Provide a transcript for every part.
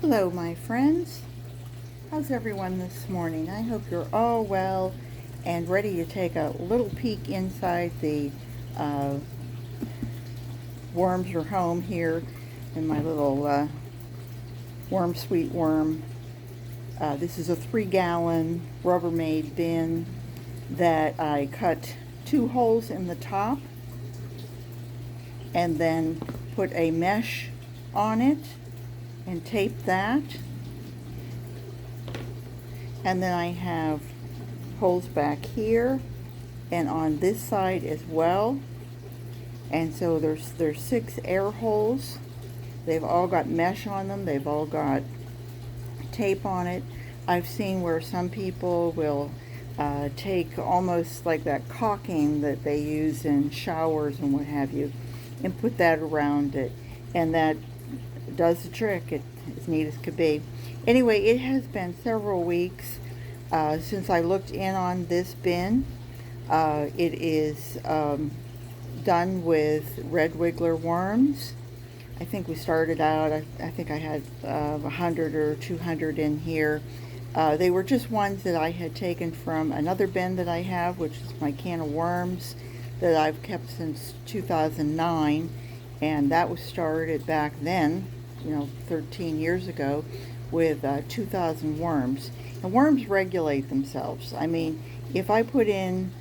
Hello, my friends. How's everyone this morning? I hope you're all well and ready to take a little peek inside the uh, worms or home here in my little worm sweet worm. This is a 3-gallon Rubbermaid bin that I cut 2 holes in the top and then put a mesh on it and tape that. And then I have holes back here and on this side as well. And so there's 6 air holes. They've all got mesh on them. They've all got tape on it. I've seen where some people will take almost like that caulking that they use in showers and what have you and put that around it. And that does the trick. It's as neat as could be. Anyway, it has been several weeks since I looked in on this bin. It is done with red wiggler worms. I think we started out, I think I had 100 or 200 in here. They were just ones that I had taken from another bin that I have, which is my can of worms that I've kept since 2009. And that was started back then, 13 years ago, with 2,000 worms. And worms regulate themselves. I mean, if I put in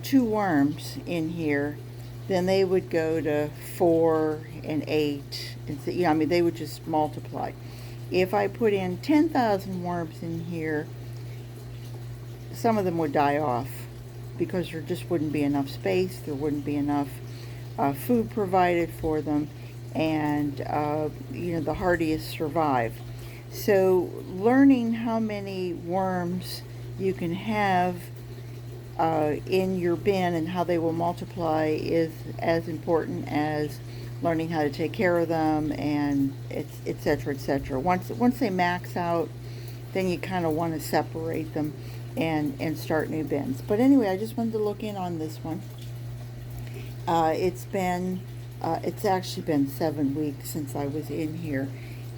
2 worms in here, then they would go to 4 and 8. And I mean, they would just multiply. If I put in 10,000 worms in here, some of them would die off because there just wouldn't be enough space. There wouldn't be enough food provided for them, and the hardiest survive. So learning how many worms you can have in your bin and how they will multiply is as important as learning how to take care of them, and etc. etc. Once they max out, then you kind of want to separate them and start new bins. But anyway, I just wanted to look in on this one. It's actually been 7 weeks since I was in here,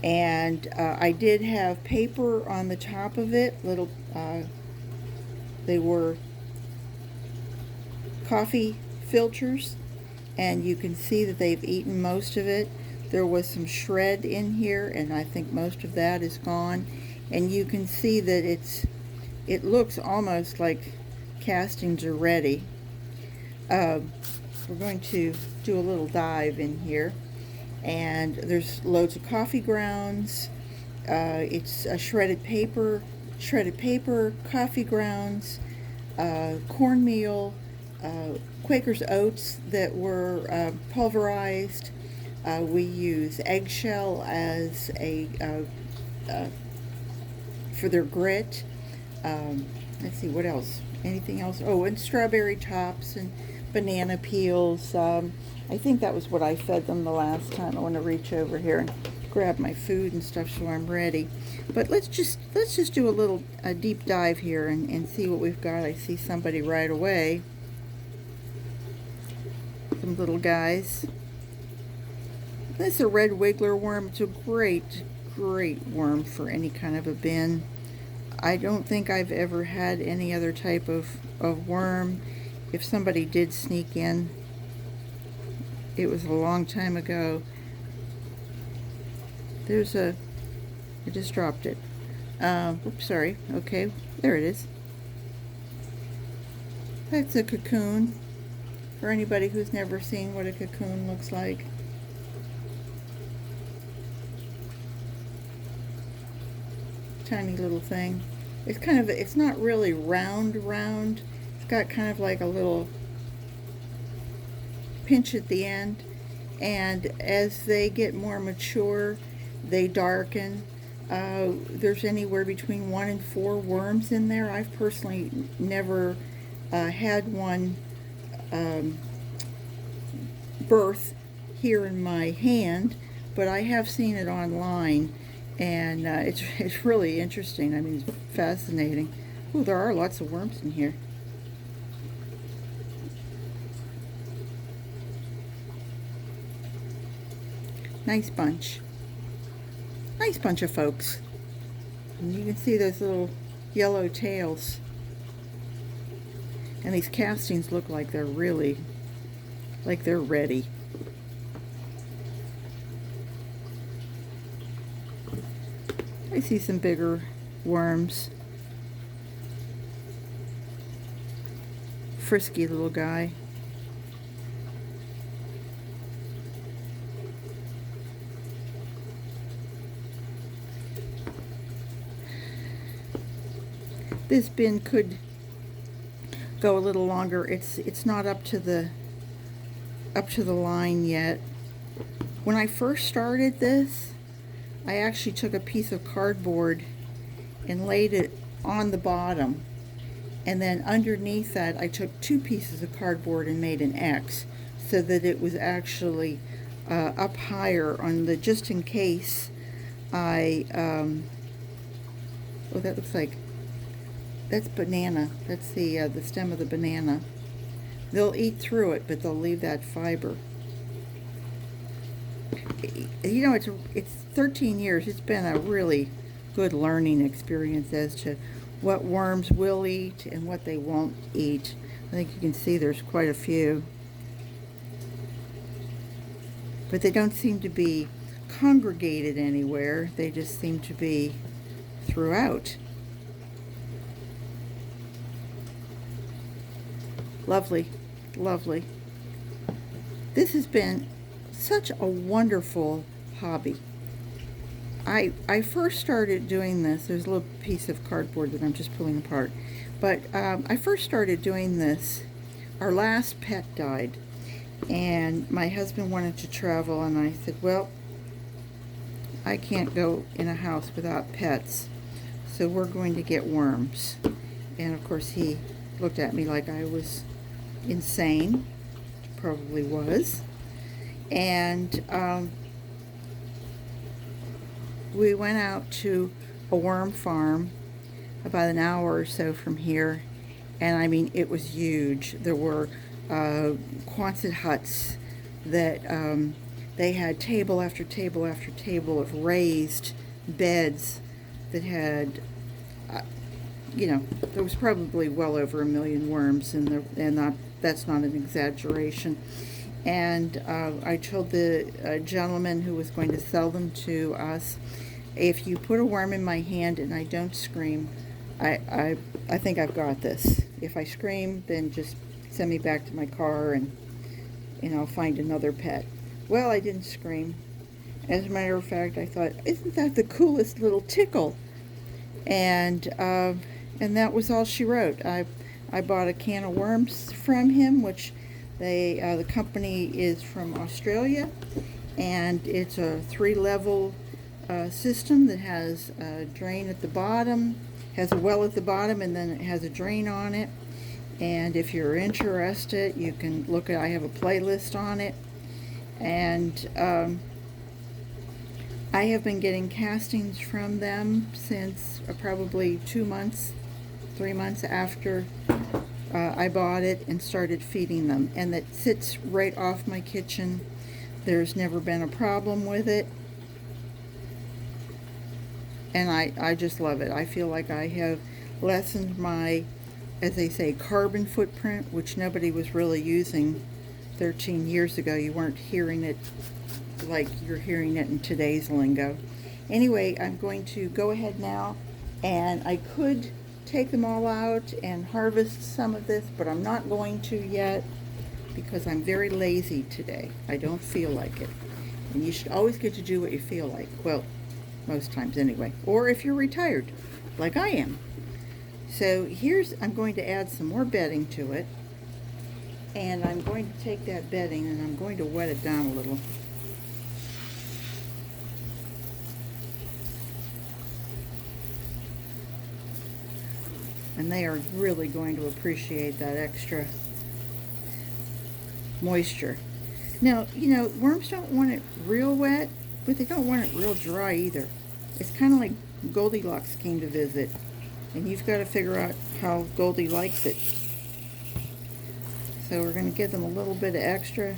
and I did have paper on the top of it. They were coffee filters, and you can see that they've eaten most of it. There was some shred in here, and I think most of that is gone. And you can see that it looks almost like castings are ready. We're going to do a little dive in here, and there's loads of coffee grounds. It's a shredded paper, coffee grounds, cornmeal, Quaker's oats that were pulverized. We use eggshell as for their grit. Let's see, what else? Anything else? Oh, and strawberry tops and banana peels. I think that was what I fed them the last time. I want to reach over here and grab my food and stuff so I'm ready. But let's just do a deep dive here and see what we've got. I see somebody right away. Some little guys. This is a red wiggler worm. It's a great worm for any kind of a bin. I don't think I've ever had any other type of worm. If somebody did sneak in, it was a long time ago. I just dropped it. Oops, sorry. Okay, there it is. That's a cocoon. For anybody who's never seen what a cocoon looks like. Tiny little thing. It's not really round. It's got kind of like a little pinch at the end. And as they get more mature, they darken. There's anywhere between 1 and 4 worms in there. I've personally never had one birth here in my hand, but I have seen it online, and it's really interesting. I mean, it's fascinating. Oh, there are lots of worms in here. Nice bunch. Nice bunch of folks. And you can see those little yellow tails. And these castings look like they're really, like they're ready. I see some bigger worms. Frisky little guy. This bin could go a little longer. It's not up to the line yet. When I first started this, I actually took a piece of cardboard and laid it on the bottom, and then underneath that I took 2 pieces of cardboard and made an X so that it was actually up higher on the, just in case I oh, that looks like, that's banana. That's the stem of the banana. They'll eat through it, but they'll leave that fiber. You know, it's 13 years. It's been a really good learning experience as to what worms will eat and what they won't eat. I think you can see there's quite a few. But they don't seem to be congregated anywhere. They just seem to be throughout. Lovely, lovely. This has been such a wonderful hobby. I first started doing this. There's a little piece of cardboard that I'm just pulling apart. But I first started doing this. Our last pet died, and my husband wanted to travel, and I said, well, I can't go in a house without pets, so we're going to get worms. And of course he looked at me like I was insane. Probably was. And we went out to a worm farm about an hour or so from here, and I mean, it was huge. There were Quonset huts that they had table after table after table of raised beds that had you know, there was probably well over 1 million worms in there, and that's not an exaggeration. And I told the gentleman who was going to sell them to us, if you put a worm in my hand and I don't scream, I think I've got this. If I scream, then just send me back to my car and I'll find another pet. Well, I didn't scream. As a matter of fact, I thought, isn't that the coolest little tickle? And that was all she wrote. I bought a can of worms from him, which the company is from Australia, and it's a 3-level system that has a drain at the bottom, has a well at the bottom, and then it has a drain on it. And if you're interested, you can look at, I have a playlist on it. And I have been getting castings from them since probably 2 months, 3 months after I bought it and started feeding them. And it sits right off my kitchen. There's never been a problem with it. And I just love it. I feel like I have lessened my, as they say, carbon footprint, which nobody was really using 13 years ago. You weren't hearing it like you're hearing it in today's lingo. Anyway, I'm going to go ahead now, and I could take them all out and harvest some of this, but I'm not going to yet because I'm very lazy today. I don't feel like it. And you should always get to do what you feel like. Well, most times anyway. Or if you're retired, like I am. So I'm going to add some more bedding to it. And I'm going to take that bedding and I'm going to wet it down a little. And they are really going to appreciate that extra moisture. Now, you know, worms don't want it real wet, but they don't want it real dry either. It's kind of like Goldilocks came to visit, and you've got to figure out how Goldie likes it. So we're going to give them a little bit of extra.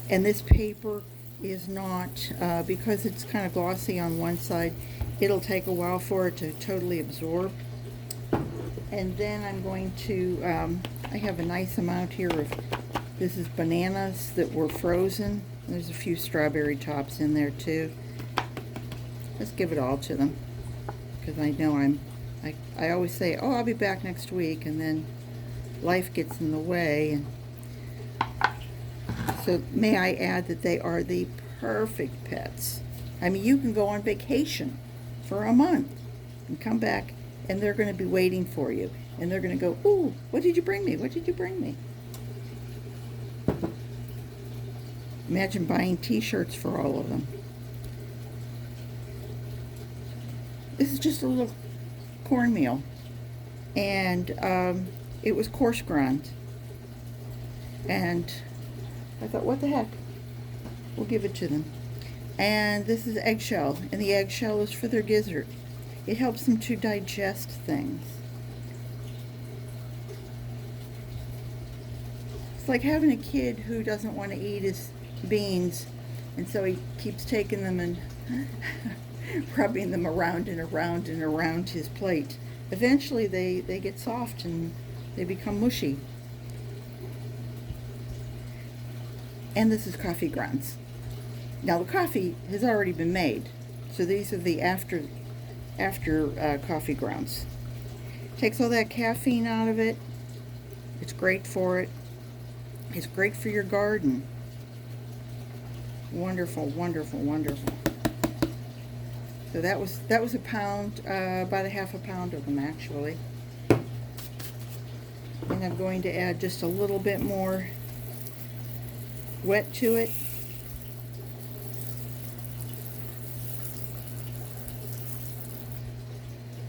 And this paper is not, because it's kind of glossy on one side, it'll take a while for it to totally absorb. And then I'm going to, I have a nice amount here of, this is bananas that were frozen. There's a few strawberry tops in there too. Let's give it all to them, because I know I always say, oh, I'll be back next week, and then life gets in the way. And so may I add that they are the perfect pets. I mean, you can go on vacation for a month and come back, and they're going to be waiting for you. And they're going to go, ooh, what did you bring me? What did you bring me? Imagine buying t-shirts for all of them. This is just a little cornmeal. And it was coarse ground. And I thought, what the heck? We'll give it to them. And this is eggshell. And the eggshell is for their gizzard. It helps them to digest things. It's like having a kid who doesn't want to eat his beans, and so he keeps taking them and rubbing them around and around and around his plate. Eventually they get soft and they become mushy. And this is coffee grounds. Now the coffee has already been made, so these are the after coffee grounds. Takes all that caffeine out of it. It's great for it. It's great for your garden. Wonderful, wonderful, wonderful. So that was a pound, about a half a pound of them actually. And I'm going to add just a little bit more wet to it.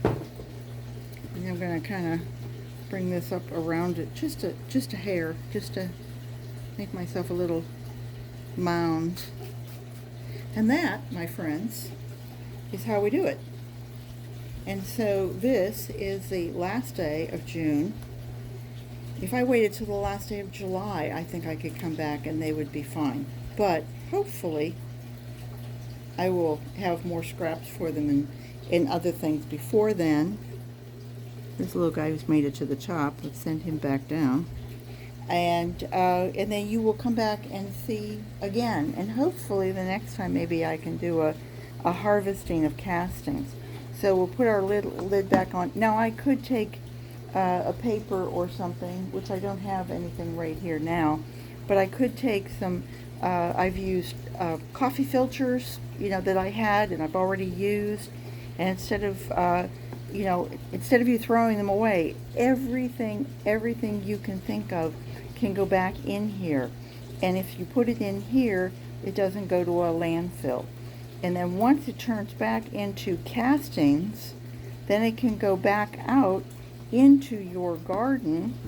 And I'm going to kind of bring this up around it just a hair, just to make myself a little mound. And that, my friends, is how we do it. And so this is the last day of June. If I waited till the last day of July, I think I could come back and they would be fine. But hopefully I will have more scraps for them and other things before then. This little guy who's made it to the top, let's send him back down. And then you will come back and see again. And hopefully the next time maybe I can do a harvesting of castings. So we'll put our lid back on. Now I could take a paper or something, which I don't have anything right here now, but I could take some, I've used coffee filters, that I had and I've already used, and instead of you throwing them away, everything you can think of can go back in here. And if you put it in here, it doesn't go to a landfill. And then once it turns back into castings, then it can go back out into your garden.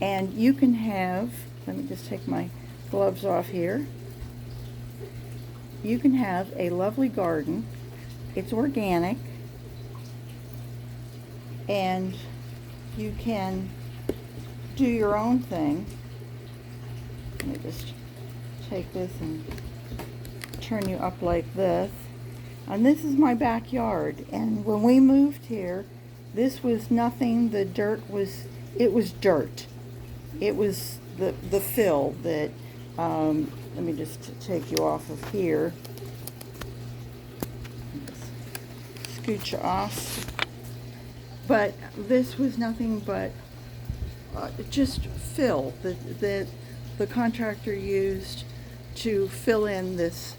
And you can have, let me just take my gloves off here. You can have a lovely garden. It's organic. And you can do your own thing. Let me just take this and turn you up like this. And this is my backyard. And when we moved here, this was nothing. The dirt was, it was dirt. It was the fill that, let me just take you off of here. Scoot you off. But this was nothing but just fill that the contractor used to fill in this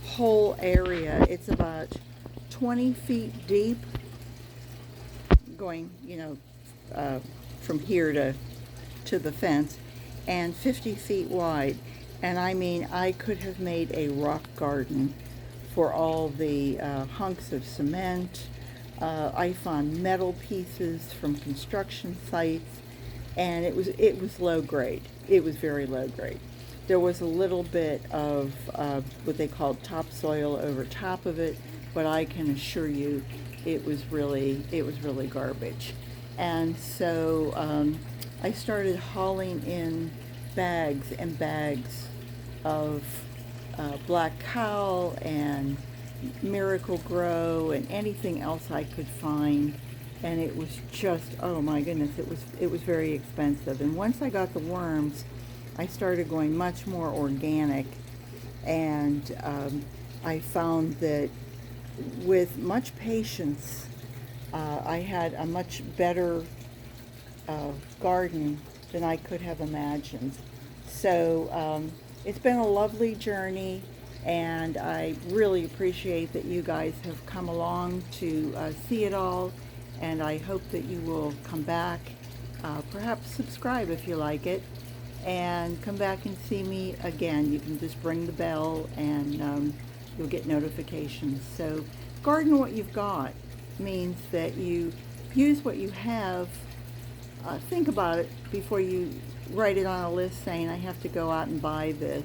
whole area. It's about 20 feet deep, going, from here to the fence, and 50 feet wide. And I mean, I could have made a rock garden for all the hunks of cement. I found metal pieces from construction sites, and it was low grade. It was very low grade. There was a little bit of what they called topsoil over top of it, but I can assure you it was really garbage. And so I started hauling in bags and bags of black cow and Miracle Grow and anything else I could find, and it was just, oh my goodness, it was very expensive. And once I got the worms, I started going much more organic, and I found that with much patience, I had a much better garden than I could have imagined. So it's been a lovely journey, and I really appreciate that you guys have come along to see it all, and I hope that you will come back, perhaps subscribe if you like it, and come back and see me again. You can just ring the bell, and you'll get notifications. So garden what you've got means that you use what you have. Think about it before you write it on a list saying I have to go out and buy this.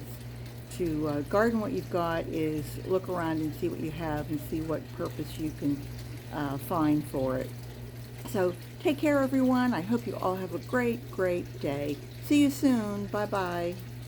To garden what you've got is look around and see what you have and see what purpose you can find for it. So take care, everyone. I hope you all have a great day. See you soon. Bye bye.